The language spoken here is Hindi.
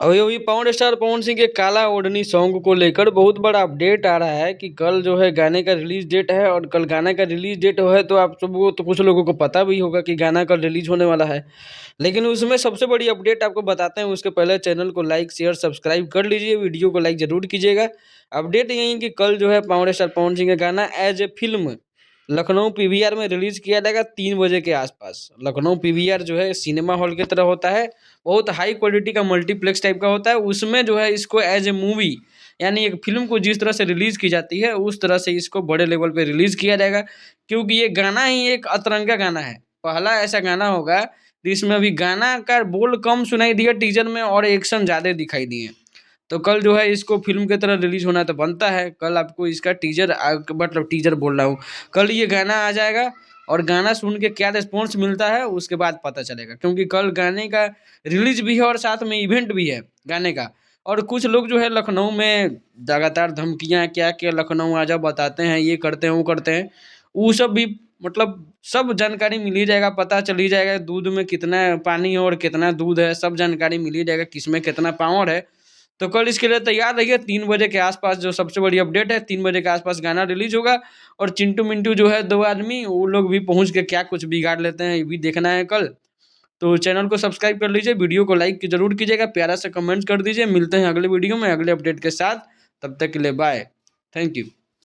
अभी अभी पावर स्टार पवन सिंह के काला ओढ़नी सॉन्ग को लेकर बहुत बड़ा अपडेट आ रहा है कि कल जो है गाने का रिलीज डेट है और कल गाने का रिलीज डेट है तो आप सबको तो कुछ लोगों को पता भी होगा कि गाना कल रिलीज होने वाला है। लेकिन उसमें सबसे बड़ी अपडेट आपको बताते हैं, उसके पहले चैनल को लाइक शेयर सब्सक्राइब कर लीजिए, वीडियो को लाइक जरूर कीजिएगा। अपडेट यही है कि कल जो है पावर स्टार पवन सिंह का गाना as a film Lucknow PVR में रिलीज किया जाएगा 3 बजे के आसपास। लखनऊ पीवीआर जो है सिनेमा हॉल की तरह होता है, बहुत हाई क्वालिटी का मल्टीप्लेक्स टाइप का होता है। उसमें जो है इसको एज ए मूवी यानी एक फिल्म को जिस तरह से रिलीज की जाती है उस तरह से इसको बड़े लेवल पे रिलीज किया जाएगा, क्योंकि ये गाना ही एक अतरंगा गाना है। पहला ऐसा गाना होगा जिसमें अभी गाना का बोल कम सुनाई दिया टीजर में और एक्शन ज्यादा दिखाई दिए। तो कल जो है इसको फ़िल्म की तरह रिलीज़ होना तो बनता है। कल आपको इसका टीज़र मतलब टीज़र बोल रहा हूँ, कल ये गाना आ जाएगा और गाना सुन के क्या रिस्पॉन्स मिलता है उसके बाद पता चलेगा, क्योंकि कल गाने का रिलीज़ भी है और साथ में इवेंट भी है गाने का। और कुछ लोग जो है लखनऊ में लगातार धमकियाँ क्या-क्या लखनऊ आ जाओ बताते हैं, ये करते हैं, वो करते हैं। वो सब भी मतलब सब जानकारी मिल ही जाएगा, पता चल ही जाएगा दूध में कितना पानी है और कितना दूध है, सब जानकारी मिल ही जाएगा किसमें कितना पावर है। तो कल इसके लिए तैयार रहिए। 3 बजे के आसपास जो सबसे बड़ी अपडेट है, 3 बजे के आसपास गाना रिलीज होगा और चिंटू मिंटू जो है 2 आदमी वो लोग भी पहुंच के क्या कुछ बिगाड़ लेते हैं ये भी देखना है कल। तो चैनल को सब्सक्राइब कर लीजिए, वीडियो को लाइक जरूर कीजिएगा, प्यारा सा कमेंट कर दीजिए। मिलते हैं अगले वीडियो में अगले अपडेट के साथ, तब तक के लिए बाय। Thank you.